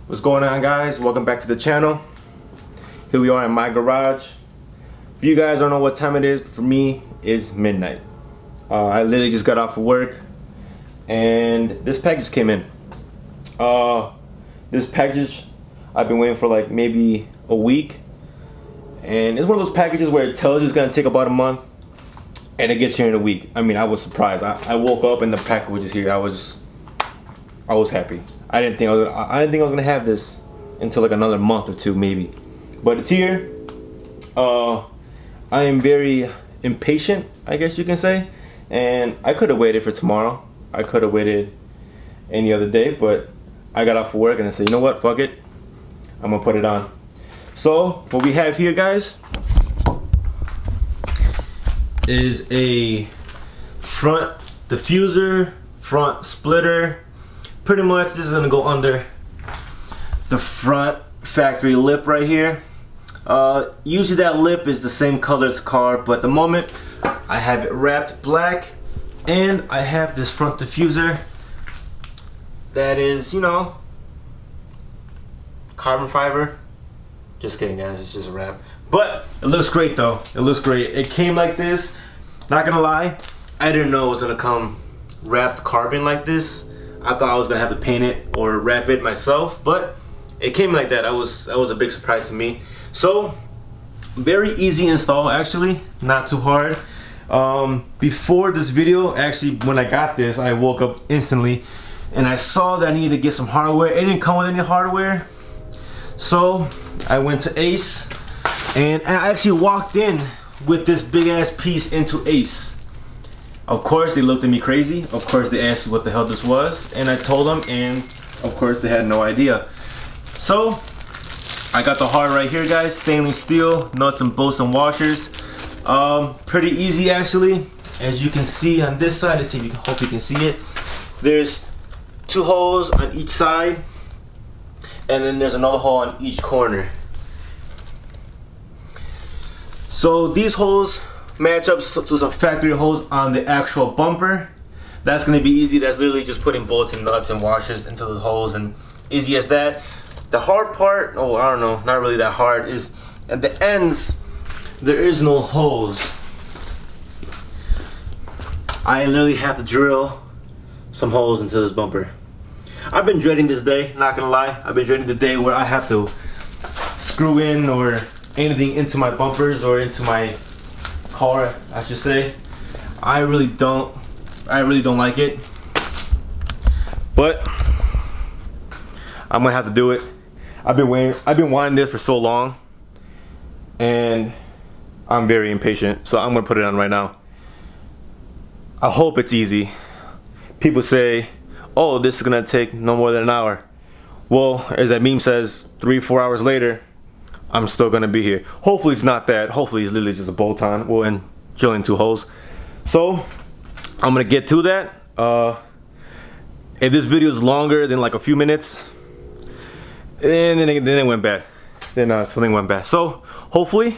What's going on, guys? Welcome back to the channel. Here we are in my garage. If you guys don't know what time it is, for me it's midnight. I literally just got off of work and this package came in. This package I've been waiting for like maybe a week, and it's one of those packages where it tells you it's gonna take about a month and it gets here in a week. I mean, I was surprised. I woke up and the package was here. I was happy. I didn't think I was gonna have this until like another month or two maybe, but it's here. I am very impatient, I guess you can say, and I could have waited for tomorrow. I could have waited any other day, but I got off of work and I said, you know what, fuck it, I'm gonna put it on. So what we have here, guys, is a front diffuser, front splitter. Pretty much this is gonna go under the front factory lip right here. Usually that lip is the same color as the car, but at the moment I have it wrapped black, and I have this front diffuser that is, you know, carbon fiber. Just kidding, guys, it's just a wrap. But it looks great though. It looks great. It came like this. Not gonna lie, I didn't know it was gonna come wrapped carbon like this. I thought I was gonna have to paint it or wrap it myself, but it came like that. That was a big surprise to me. So very easy install, actually, not too hard. Before this video, actually, when I got this, I woke up instantly and I saw that I needed to get some hardware. It didn't come with any hardware, so I went to Ace and I actually walked in with this big ass piece into Ace. Of course they looked at me crazy. Of course they asked me what the hell this was, and I told them, and of course they had no idea. So I got the hard right here, guys. Stainless steel, nuts and bolts and washers. Pretty easy, actually. As you can see on this side, let's see if you can, hope you can see it. There's 2 holes on each side, and then there's another hole on each corner. So these holes match up to some factory holes on the actual bumper. That's going to be easy. That's literally just putting bolts and nuts and washers into the holes, and easy as that. The hard part, oh, I don't know, not really that hard, is at the ends there is no holes. I literally have to drill some holes into this bumper. I've been dreading this day, not gonna lie. I've been dreading the day where I have to screw in or anything into my bumpers or into my car, I should say. I really don't like it, but I'm gonna have to do it. I've been wanting this for so long, and I'm very impatient, so I'm gonna put it on right now. I hope it's easy. People say, oh, this is gonna take no more than an hour. Well, as that meme says, 3-4 hours later, I'm still gonna be here. Hopefully it's not that. Hopefully it's literally just a bolt on, well, and drilling 2 holes. So I'm gonna get to that. If this video is longer than like a few minutes, and then it went bad. Then something went bad. So hopefully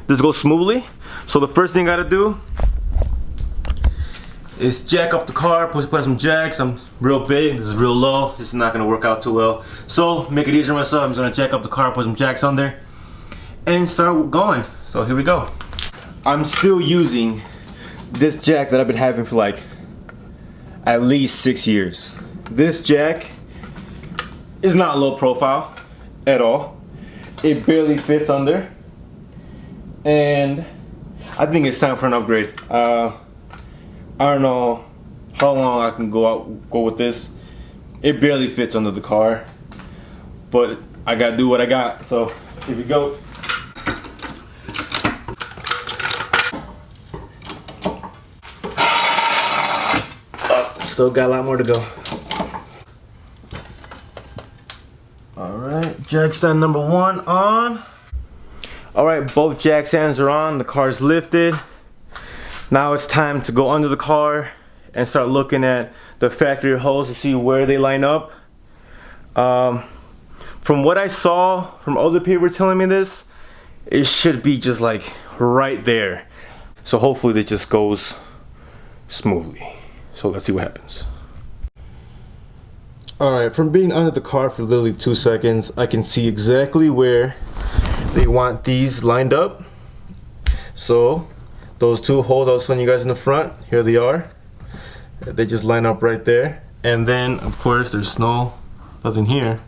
this goes smoothly. So the first thing I gotta do is jack up the car, put some jacks. I'm real big, this is real low. This is not gonna work out too well. So make it easier on myself, I'm just gonna jack up the car, put some jacks on there, and start going. So here we go. I'm still using this jack that I've been having for like at least 6 years. This jack is not low profile at all. It barely fits under, and I think it's time for an upgrade. I don't know how long I can go with this. It barely fits under the car, but I gotta do what I got. So here we go. Still got a lot more to go. Alright, jack stand number 1 on. Alright, both jack stands are on. The car's lifted. Now it's time to go under the car and start looking at the factory holes to see where they line up. From what I saw from other people telling me this, it should be just like right there. So hopefully this just goes smoothly. So let's see what happens. Alright, from being under the car for literally 2 seconds, I can see exactly where they want these lined up. So, those two holes I was showing you guys in the front, here they are. They just line up right there. And then, of course, there's nothing here.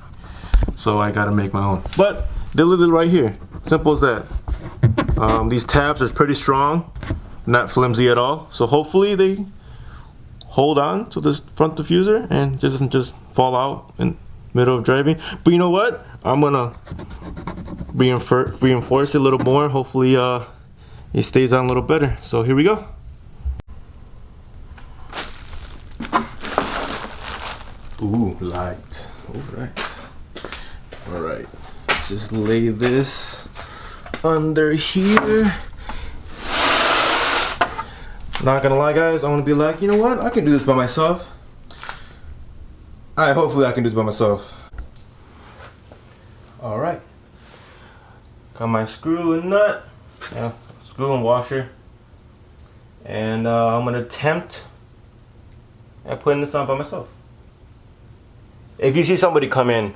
So I gotta make my own. But, they're literally right here. Simple as that. These tabs are pretty strong, not flimsy at all. So hopefully they hold on to this front diffuser and doesn't just fall out in middle of driving. But you know what? I'm gonna reinforce it a little more. Hopefully it stays on a little better. So here we go. Ooh, light. All right. Let's just lay this under here. Not gonna lie, guys, I'm gonna be like, you know what? I can do this by myself. Alright, hopefully I can do this by myself. Alright. Got my screw and nut. Yeah, screw and washer. And I'm gonna attempt at putting this on by myself. If you see somebody come in,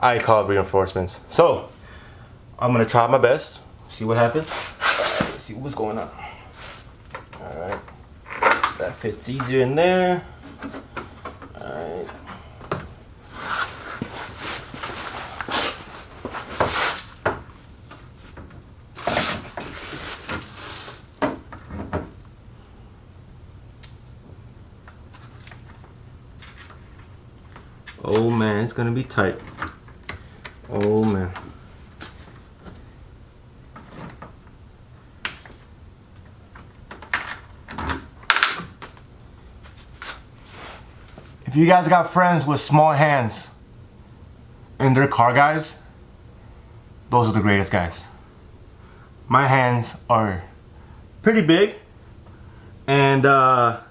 I call it reinforcements. So, I'm gonna try my best, see what happens. Let's see what's going on. Alright, that fits easier in there. Alright. Oh man, it's gonna be tight. Oh man. If you guys got friends with small hands and they're car guys, those are the greatest guys. My hands are pretty big, and I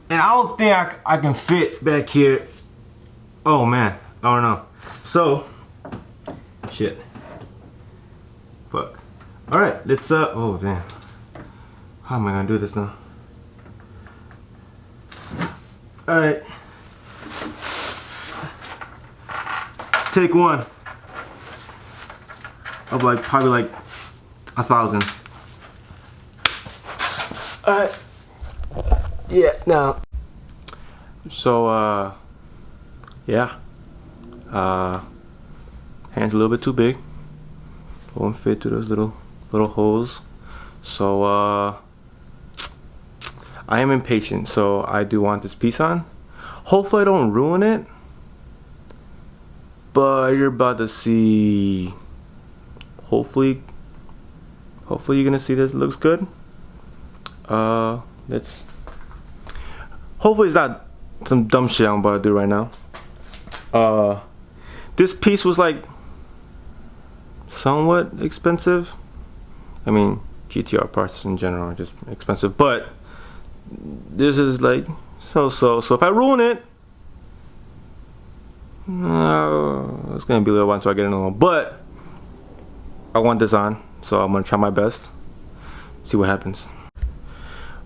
don't think I can fit back here. Oh man, I don't know. So, shit. Fuck. Alright, let's oh damn. How am I gonna do this now? Alright. Take one. Of like, probably like 1,000. Alright. Yeah, now. So, yeah. Hands a little bit too big. Won't fit through those little holes. So, I am impatient, so I do want this piece on. Hopefully I don't ruin it. But you're about to see. Hopefully you're gonna see this looks good. Let's. Hopefully it's not some dumb shit I'm about to do right now. This piece was like somewhat expensive. I mean, GTR parts in general are just expensive, but this is like so if I ruin it, it's gonna be a little while until I get another one, but I want this on, so I'm gonna try my best, see what happens.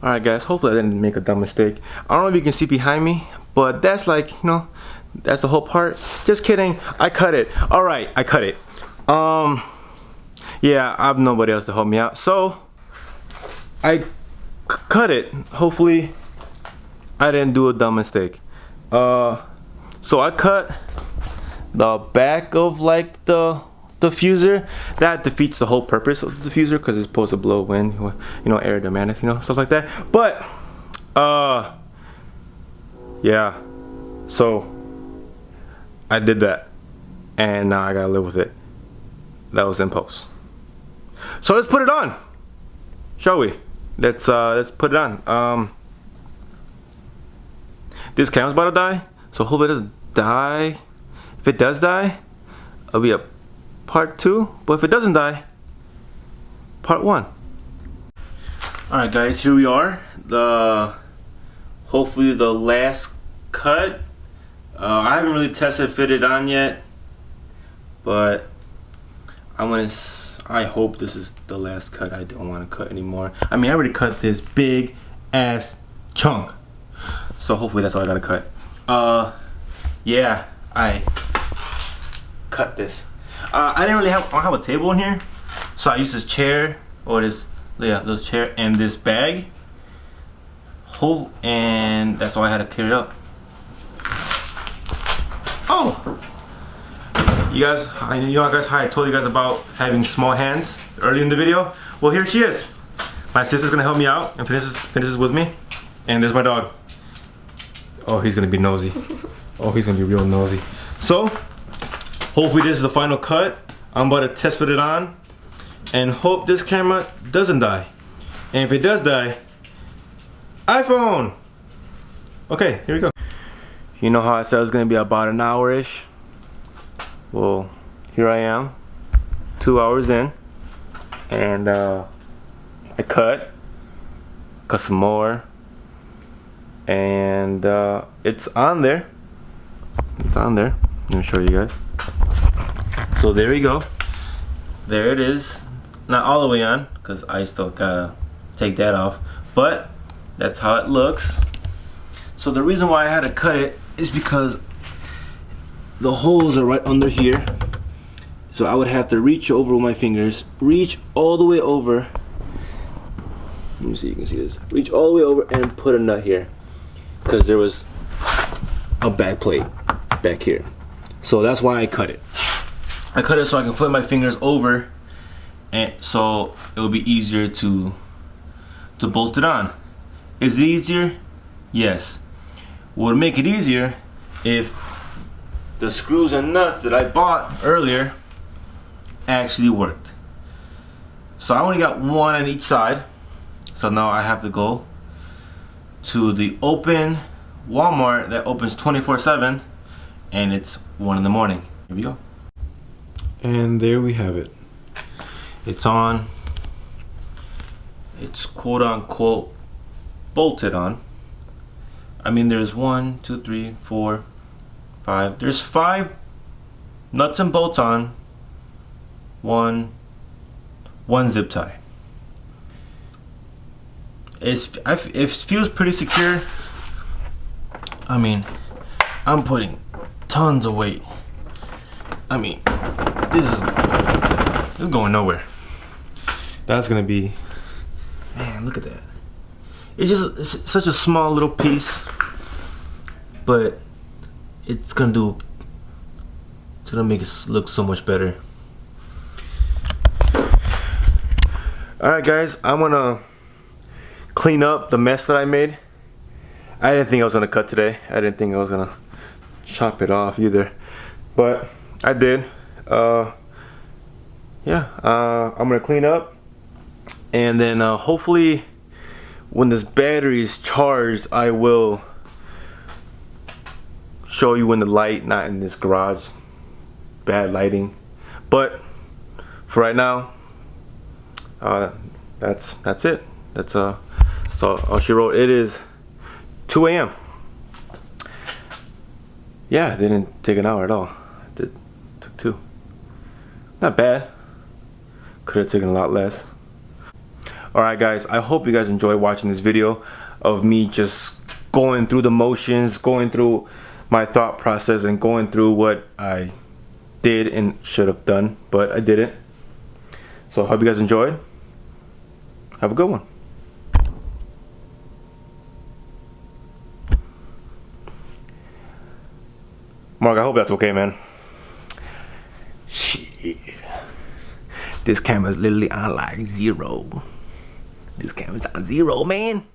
Alright guys, hopefully I didn't make a dumb mistake. I don't know if you can see behind me, but that's like, you know, that's the whole part. Just kidding, I cut it. Alright, I cut it. Yeah, I have nobody else to help me out, so I cut it. Hopefully I didn't do a dumb mistake. So I cut the back of like the diffuser. That defeats the whole purpose of the diffuser because it's supposed to blow wind, you know, aerodynamics, you know, stuff like that. But yeah, so I did that and now I gotta live with it. That was impulse. So let's put it on, shall we? Let's put it on. This camera's about to die, so hope it doesn't die. If it does die, it'll be a part 2. But if it doesn't die, part 1. Alright guys, here we are. Hopefully the last cut. I haven't really tested fit it on yet, but I hope this is the last cut. I don't want to cut anymore. I mean, I already cut this big ass chunk. So hopefully that's all I gotta cut. Yeah, I cut this. I don't have a table in here, so I used this chair or this chair and this bag. And that's all I had to carry up. Oh, you guys, how I told you guys about having small hands early in the video. Well, here she is. My sister's gonna help me out and finish this with me. And there's my dog. Oh, he's gonna be nosy. Oh, he's gonna be real nosy. So, hopefully this is the final cut. I'm about to test fit it on and hope this camera doesn't die. And if it does die, iPhone! Okay, here we go. You know how I said it was gonna be about an hour-ish? Well, here I am, 2 hours in, and I cut some more, and it's on there. It's on there. Let me show you guys. So there we go. There it is. Not all the way on, because I still gotta take that off, but that's how it looks. So the reason why I had to cut it is because the holes are right under here. So I would have to reach over with my fingers, reach all the way over. Let me see, you can see this. Reach all the way over and put a nut here, because there was a back plate back here. So that's why I cut it. I cut it so I can put my fingers over, and so it will be easier to bolt it on. Is it easier? Yes. Would make it easier if the screws and nuts that I bought earlier actually worked. So I only got one on each side. So now I have to go to the open Walmart that opens 24/7, and it's 1 in the morning. Here we go. And there we have it. It's on. It's quote unquote bolted on. I mean, there's 1, 2, 3, 4, 5. There's 5 nuts and bolts on. One zip tie. It feels pretty secure. I mean, I'm putting tons of weight. I mean, this is going nowhere. That's gonna be, man, look at that. It's such a small little piece, but it's gonna make it look so much better. Alright guys, I'm gonna clean up the mess that I made. I didn't think I was gonna cut today. I didn't think I was gonna chop it off either, but I did. Yeah, I'm gonna clean up, and then hopefully when this battery is charged, I will show you in the light, not in this garage, bad lighting. But for right now, that's it. So all she wrote. It is 2 a.m. Yeah, it didn't take an hour at all. It took 2. Not bad. Could have taken a lot less. Alright guys, I hope you guys enjoy watching this video of me just going through the motions, going through my thought process, and going through what I did and should have done, but I didn't. So I hope you guys enjoyed. Have a good one. Mark, I hope that's okay, man. Shit. This camera's literally on like 0. This camera's on 0, man.